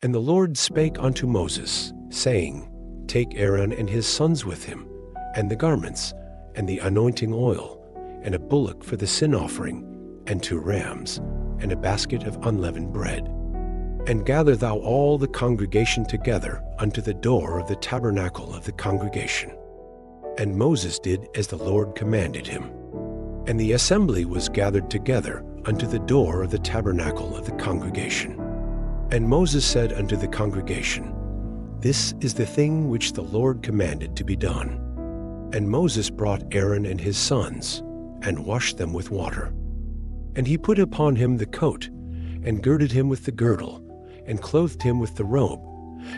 And the Lord spake unto Moses, saying, Take Aaron and his sons with him, and the garments, and the anointing oil, and a bullock for the sin offering, and 2 rams, and a basket of unleavened bread. And gather thou all the congregation together unto the door of the tabernacle of the congregation. And Moses did as the Lord commanded him. And the assembly was gathered together unto the door of the tabernacle of the congregation. And Moses said unto the congregation, This is the thing which the Lord commanded to be done. And Moses brought Aaron and his sons, and washed them with water. And he put upon him the coat, and girded him with the girdle, and clothed him with the robe,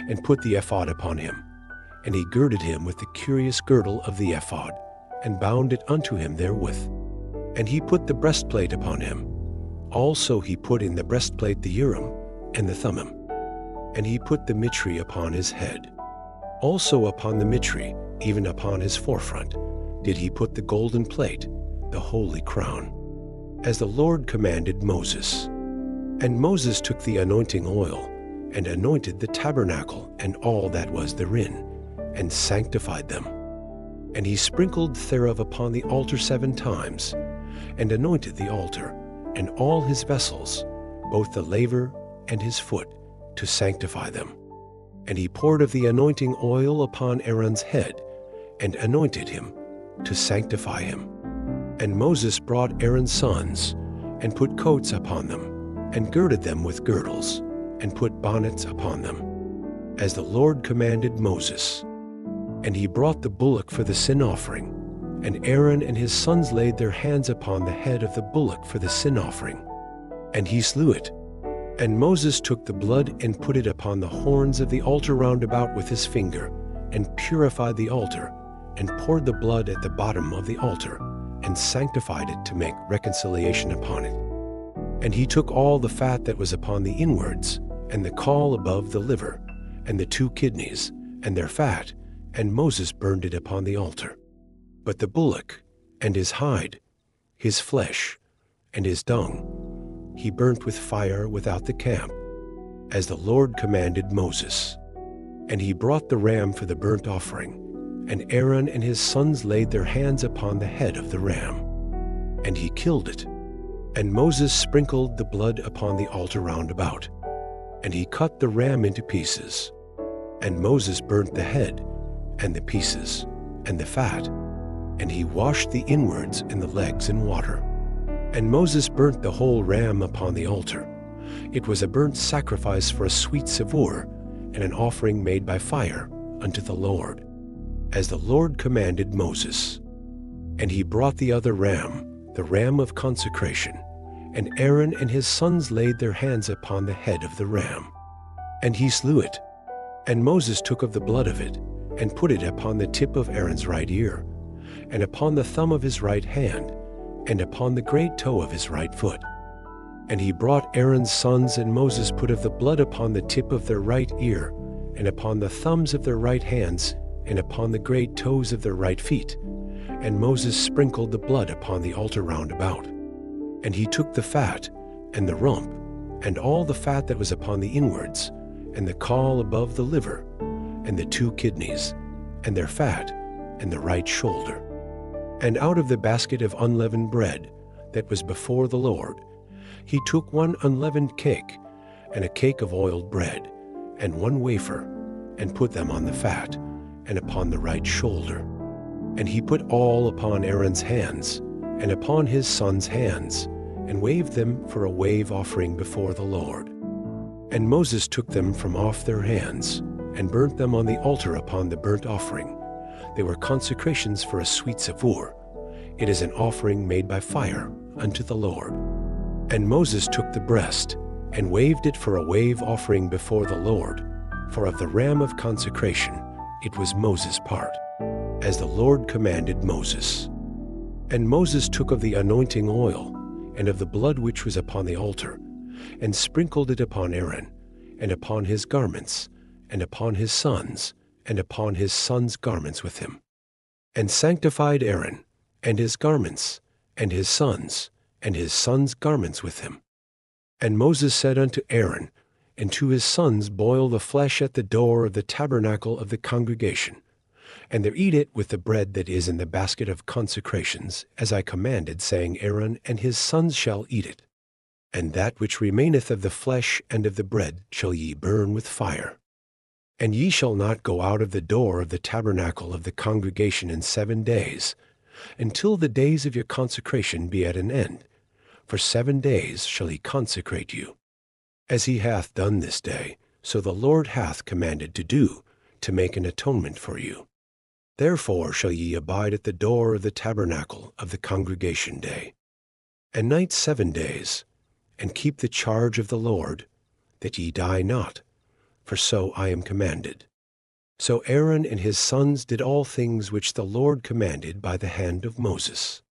and put the ephod upon him. And he girded him with the curious girdle of the ephod, and bound it unto him therewith. And he put the breastplate upon him. Also he put in the breastplate the Urim and the Thummim. And he put the mitre upon his head. Also upon the mitre, even upon his forefront, did he put the golden plate, the holy crown, as the Lord commanded Moses. And Moses took the anointing oil, and anointed the tabernacle and all that was therein, and sanctified them. And he sprinkled thereof upon the altar 7 times, and anointed the altar, and all his vessels, both the laver and his foot, to sanctify them. And he poured of the anointing oil upon Aaron's head, and anointed him, to sanctify him. And Moses brought Aaron's sons, and put coats upon them, and girded them with girdles, and put bonnets upon them, as the Lord commanded Moses. And he brought the bullock for the sin offering, and Aaron and his sons laid their hands upon the head of the bullock for the sin offering, and he slew it. And Moses took the blood and put it upon the horns of the altar round about with his finger, and purified the altar, and poured the blood at the bottom of the altar, and sanctified it to make reconciliation upon it. And he took all the fat that was upon the inwards, and the caul above the liver, and the 2 kidneys, and their fat, and Moses burned it upon the altar. But the bullock, and his hide, his flesh, and his dung, he burnt with fire without the camp, as the Lord commanded Moses. And he brought the ram for the burnt offering, and Aaron and his sons laid their hands upon the head of the ram. And he killed it. And Moses sprinkled the blood upon the altar round about. And he cut the ram into pieces. And Moses burnt the head, and the pieces, and the fat. And he washed the inwards and the legs in water. And Moses burnt the whole ram upon the altar. It was a burnt sacrifice for a sweet savour, and an offering made by fire unto the Lord, as the Lord commanded Moses. And he brought the other ram, the ram of consecration, and Aaron and his sons laid their hands upon the head of the ram. And he slew it. And Moses took of the blood of it, and put it upon the tip of Aaron's right ear, and upon the thumb of his right hand, and upon the great toe of his right foot. And he brought Aaron's sons, and Moses put of the blood upon the tip of their right ear, and upon the thumbs of their right hands, and upon the great toes of their right feet. And Moses sprinkled the blood upon the altar round about. And he took the fat, and the rump, and all the fat that was upon the inwards, and the caul above the liver, and the 2 kidneys, and their fat, and the right shoulder. And out of the basket of unleavened bread that was before the Lord, he took 1 unleavened cake, and a cake of oiled bread, and 1 wafer, and put them on the fat, and upon the right shoulder. And he put all upon Aaron's hands, and upon his sons' hands, and waved them for a wave offering before the Lord. And Moses took them from off their hands, and burnt them on the altar upon the burnt offering. They were consecrations for a sweet savour. It is an offering made by fire unto the Lord. And Moses took the breast, and waved it for a wave offering before the Lord. For of the ram of consecration it was Moses' part, as the Lord commanded Moses. And Moses took of the anointing oil, and of the blood which was upon the altar, and sprinkled it upon Aaron, and upon his garments, and upon his sons, and upon his sons' garments with him, and sanctified Aaron, and his garments, and his sons' garments with him. And Moses said unto Aaron, and to his sons boil the flesh at the door of the tabernacle of the congregation, and there eat it with the bread that is in the basket of consecrations, as I commanded, saying, Aaron and his sons shall eat it. And that which remaineth of the flesh and of the bread shall ye burn with fire. And ye shall not go out of the door of the tabernacle of the congregation in 7 days, until the days of your consecration be at an end. For 7 days shall he consecrate you. As he hath done this day, so the Lord hath commanded to do, to make an atonement for you. Therefore shall ye abide at the door of the tabernacle of the congregation day, and night 7 days, and keep the charge of the Lord, that ye die not, for so I am commanded. So Aaron and his sons did all things which the Lord commanded by the hand of Moses.